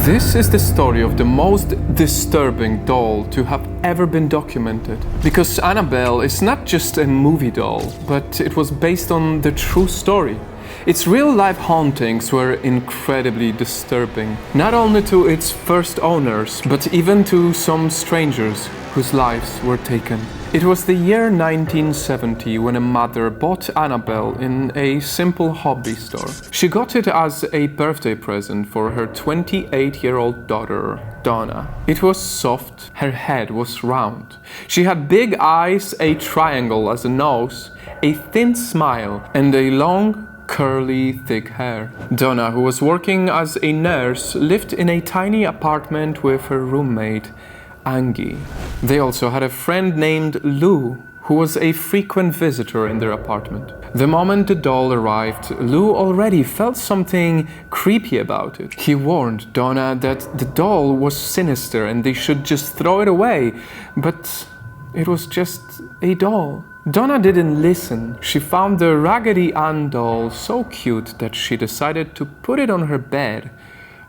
This is the story of the most disturbing doll to have ever been documented. Because Annabelle is not just a movie doll, but it was based on the true story. Its real-life hauntings were incredibly disturbing, not only to its first owners, but even to some strangers whose lives were taken. It was the year 1970 when a mother bought Annabelle in a simple hobby store. She got it as a birthday present for her 28-year-old daughter, Donna. It was soft, her head was round. She had big eyes, a triangle as a nose, a thin smile, and a long, curly, thick hair. Donna, who was working as a nurse, lived in a tiny apartment with her roommate, Angie. They also had a friend named Lou, who was a frequent visitor in their apartment. The moment the doll arrived, Lou already felt something creepy about it. He warned Donna that the doll was sinister and they should just throw it away, but it was just a doll. Donna didn't listen. She found the Raggedy Ann doll so cute that she decided to put it on her bed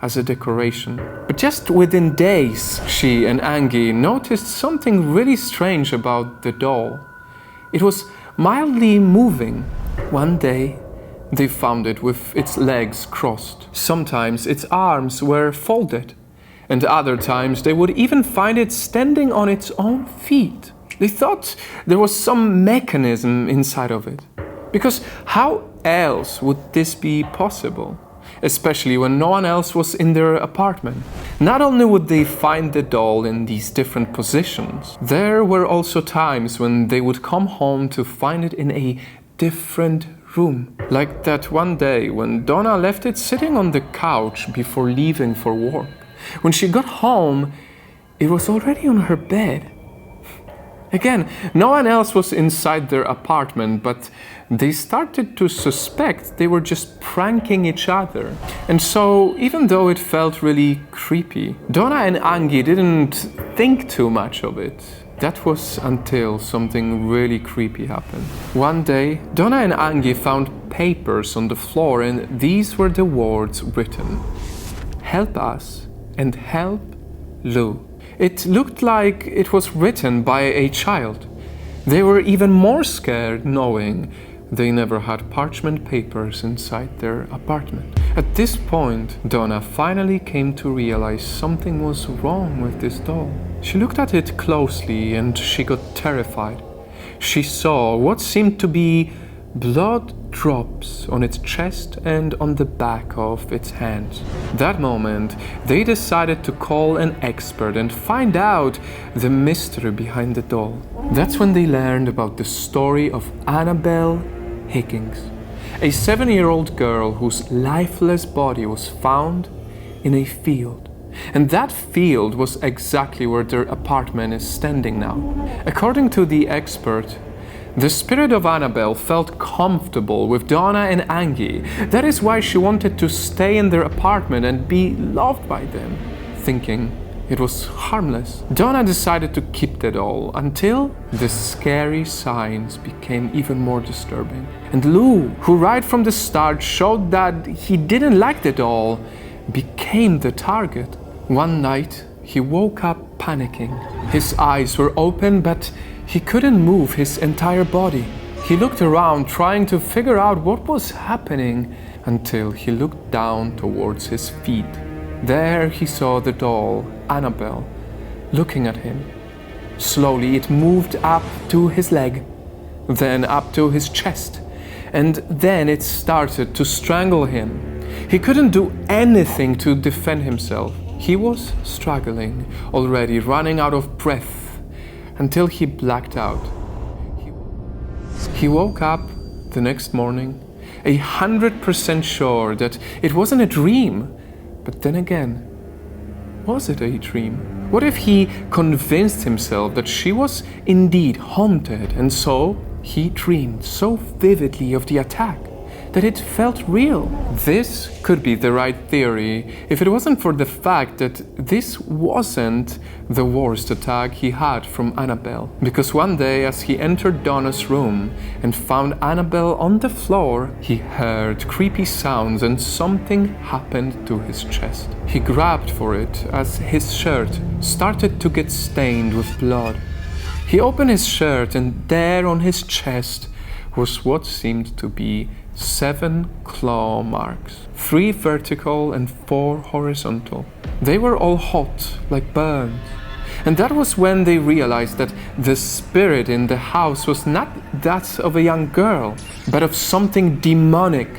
as a decoration. But just within days, she and Angie noticed something really strange about the doll. It was mildly moving. One day, they found it with its legs crossed. Sometimes its arms were folded, and other times they would even find it standing on its own feet. They thought there was some mechanism inside of it. Because how else would this be possible? Especially when no one else was in their apartment. Not only would they find the doll in these different positions, there were also times when they would come home to find it in a different room. Like that one day when Donna left it sitting on the couch before leaving for work. When she got home, it was already on her bed. Again, no one else was inside their apartment, but they started to suspect they were just pranking each other. And so, even though it felt really creepy, Donna and Angie didn't think too much of it. That was until something really creepy happened. One day, Donna and Angie found papers on the floor, and these were the words written: "Help us and help Lou." It looked like it was written by a child. They were even more scared knowing they never had parchment papers inside their apartment. At this point, Donna finally came to realize something was wrong with this doll. She looked at it closely and she got terrified. She saw what seemed to be blood drops on its chest and on the back of its hands. That moment, they decided to call an expert and find out the mystery behind the doll. That's when they learned about the story of Annabelle Higgins, a 7-year-old girl whose lifeless body was found in a field. And that field was exactly where their apartment is standing now. According to the expert, the spirit of Annabelle felt comfortable with Donna and Angie. That is why she wanted to stay in their apartment and be loved by them, thinking it was harmless. Donna decided to keep the doll until the scary signs became even more disturbing. And Lou, who right from the start showed that he didn't like the doll, became the target. One night, he woke up panicking. His eyes were open, but he couldn't move his entire body. He looked around, trying to figure out what was happening, until he looked down towards his feet. There he saw the doll, Annabelle, looking at him. Slowly it moved up to his leg, then up to his chest, and then it started to strangle him. He couldn't do anything to defend himself. He was struggling, already running out of breath, until he blacked out. He woke up the next morning, 100% sure that it wasn't a dream. But then again, was it a dream? What if he convinced himself that she was indeed haunted, and so he dreamed so vividly of the attack? that it felt real. This could be the right theory if it wasn't for the fact that this wasn't the worst attack he had from Annabelle. Because one day, as he entered Donna's room and found Annabelle on the floor, he heard creepy sounds and something happened to his chest. He grabbed for it as his shirt started to get stained with blood. He opened his shirt and there on his chest was what seemed to be 7 claw marks, 3 vertical and 4 horizontal. They were all hot, like burns. And that was when they realized that the spirit in the house was not that of a young girl, but of something demonic,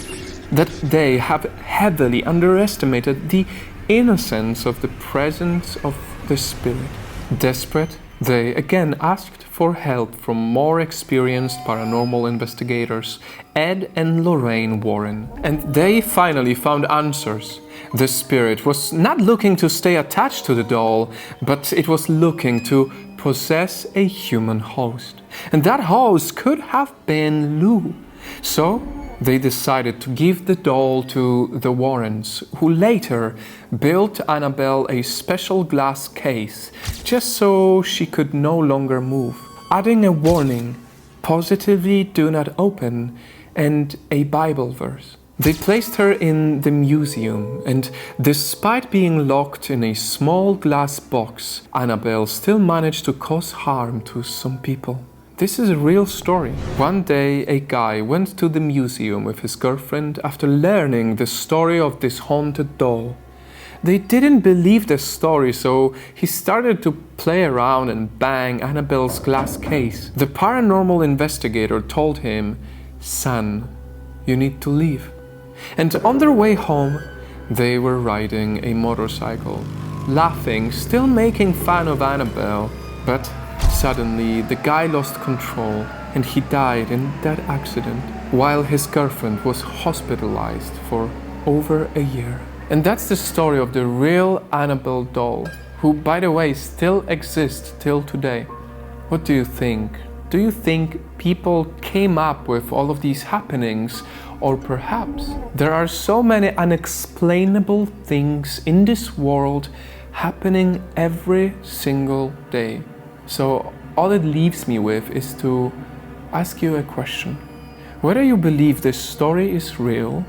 that they have heavily underestimated the innocence of the presence of the spirit. Desperate, they again asked for help from more experienced paranormal investigators, Ed and Lorraine Warren, and they finally found answers. The spirit was not looking to stay attached to the doll, but it was looking to possess a human host. And that host could have been Lou. So they decided to give the doll to the Warrens, who later built Annabelle a special glass case just so she could no longer move, adding a warning, positively do not open, and a Bible verse. They placed her in the museum, and despite being locked in a small glass box, Annabelle still managed to cause harm to some people. This is a real story. One day, a guy went to the museum with his girlfriend after learning the story of this haunted doll. They didn't believe the story, so he started to play around and bang Annabelle's glass case. The paranormal investigator told him, "Son, you need to leave." And on their way home, they were riding a motorcycle, laughing, still making fun of Annabelle, but suddenly, the guy lost control and he died in that accident, while his girlfriend was hospitalized for over a year. And that's the story of the real Annabelle doll, who, by the way, still exists till today. What do you think? Do you think people came up with all of these happenings? Or perhaps there are so many unexplainable things in this world happening every single day. So all it leaves me with is to ask you a question. Whether you believe this story is real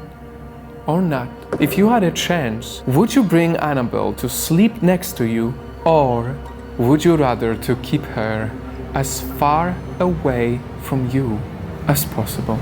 or not. If you had a chance, would you bring Annabelle to sleep next to you, or would you rather to keep her as far away from you as possible?